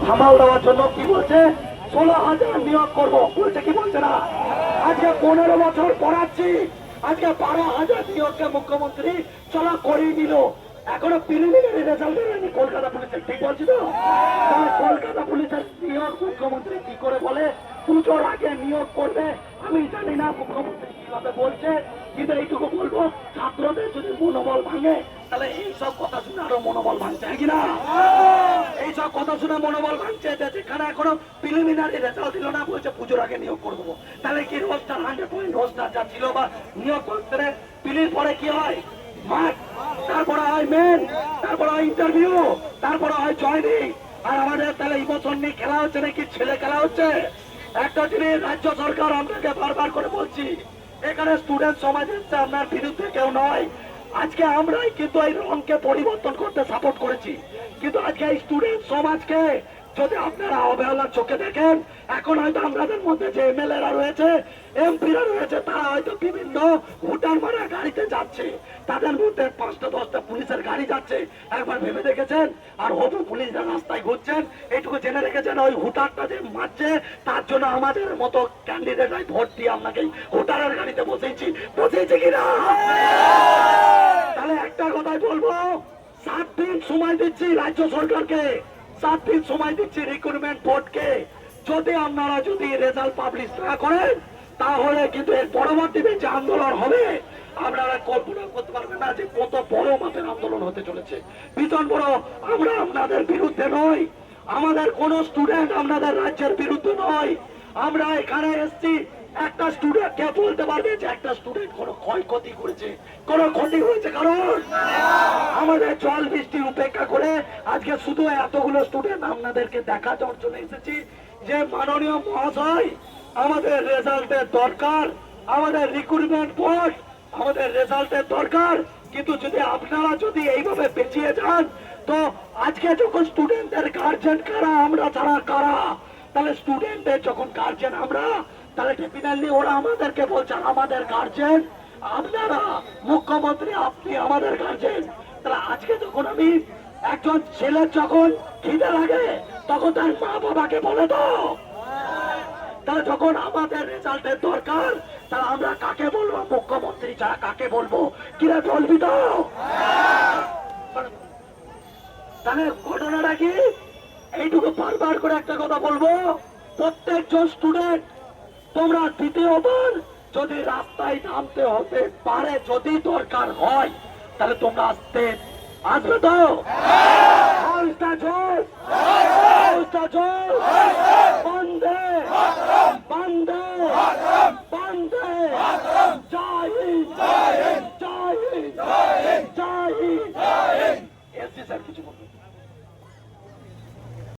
সামাল দেওয়ার জন্য কি বলছে 16,000 নিয়োগ করবো বলছে, কি বলছে না? আজকে 15 বছর পড়াচ্ছি, আজকে 12,000 নিয়োগকে মুখ্যমন্ত্রী চলা করিয়ে দিল। এখনো প্রিলিমিনারি রেজাল্ট হয়নি কলকাতা পুলিশের, ঠিক বলছি তো? তাহলে কলকাতা পুলিশের নিয়োগ মুখ্যমন্ত্রী কি করে বলে পুজোর আগে নিয়োগ করবে? আমি জানি না মুখ্যমন্ত্রী কিভাবে বলছে, কিন্তু এইটুকু বলবো ছাত্রদের যদি মনোবল ভাঙে তাহলে এইসব কথা শুনে আরো মনোবল ভাঙছে, কিনা? এইসব কথা শুনে মনোবল ভাঙছে, যেখানে এখনো প্রিলিমিনারি রেজাল্ট দিল না বলছে পুজোর আগে নিয়োগ করে দেবো। তাহলে কি রোস্টার 100% রোস্টার যা ছিল বা নিয়োগ করতে পিলির পরে কি হয়? মাঠ, তারপরে হয় মেন, তারপরে হয় ইন্টারভিউ, তারপরে হয় জয়নিং। আর আমাদের তাহলে ইমোশন নিয়ে খেলা হচ্ছে নাকি ছেলে খেলা হচ্ছে? একটা জিনিস রাজ্য সরকার আপনাকে বারবার করে বলছি, এখানে স্টুডেন্ট সমাজ হচ্ছে আপনার বিরুদ্ধে কেউ নয়। আজকে আমরাই কিন্তু এই রংকে পরিবর্তন করতে সাপোর্ট করেছি, কিন্তু আজকে এই স্টুডেন্ট সমাজকে যদি আপনারা অবহেলার চোখে দেখেন, এখন হয়তো আমাদের মধ্যে যে এমএলএরা রয়েছে, এমপিরা রয়েছে, তারা হয়তো বিভিন্ন ভুটান মারা গাড়িতে যাচ্ছে, তাদের মধ্যে 5টা 10টা পুলিশের গাড়ি যাচ্ছে, একবার ভেবে দেখেছেন? আর হবু পুলিশরা রাস্তায় ঘুরছেন, এইটুকু জেনে রেখেছেন ওই হুটারটা যে মারছে তার জন্য আমাদের মতো ক্যান্ডিডেটরাই ভোট দিয়ে আপনাকে হুটারের গাড়িতে বসেছে কিনা? তাহলে একটা কথাই বলবো, 7 দিন সময় দিচ্ছি রাজ্য সরকারকে, 7 দিন সময় দিচ্ছি রিক্রুটমেন্ট বোর্ডকে। যদি আপনারা যদি রেজাল্ট পাবলিশ না করেন তাহলে কিন্তু এর পরবর্তীতে যে আন্দোলন হবে আপনারা কল্পনা করতে পারবেন না যে কত বড় মাপের আন্দোলন হতে চলেছে, ভীষণ বড়। আমরা আপনাদের বিরুদ্ধে নই, আমাদের কোন স্টুডেন্ট আপনাদের রাজ্যের বিরুদ্ধে নয়। আমরা এখানে এসছি, একটা স্টুডেন্ট কে বলতে পারবে যে একটা স্টুডেন্ট কোনো ক্ষয়ক্ষতি করেছে, কোনো ক্ষতি হয়েছে? কারণ আমাদের জল বৃষ্টি উপেক্ষা করে আজকে শুধু এতগুলো স্টুডেন্ট আপনাদেরকে দেখার জন্য এসেছি যে মাননীয় মহাশয়, আমাদের রেজাল্টের দরকার, আমাদের রিক্রুটমেন্ট বোর্ড, আমাদের রেজাল্টের দরকার। কিন্তু যদি আপনারা যদি এইভাবে পেছিয়ে যান তো আজকে যখন স্টুডেন্টদের গার্জেন কারা, আমরা ছাড়া কারা? তাহলে স্টুডেন্টদের যখন গার্জেন আমরা, তাহলে ডেফিনেটলি ওরা আমাদেরকে বলছে আমাদের গার্জেন আপনারা, মুখ্যমন্ত্রী আপনি আমাদের গার্জেন। তাহলে আজকে যখন আমি একজন ছেলের যখন খিদে লাগে তখন তার মা বাবাকে বলে তো, তাহলে যখন আমাদের রেজাল্টের দরকার তাহলে আমরা কাকে বলবো? মুখ্যমন্ত্রী ছাড়া কাকে বলবো? কিরা বলবি তো? তাহলে ঘটনাটা কি? এইটুকু বারবার করে একটা কথা বলবো, প্রত্যেকজন স্টুডেন্ট তোমরা দ্বিতীয়বার যদি রাস্তায় নামতে হতে পারে, যদি দরকার হয়, তাহলে তোমরা আসবে তো?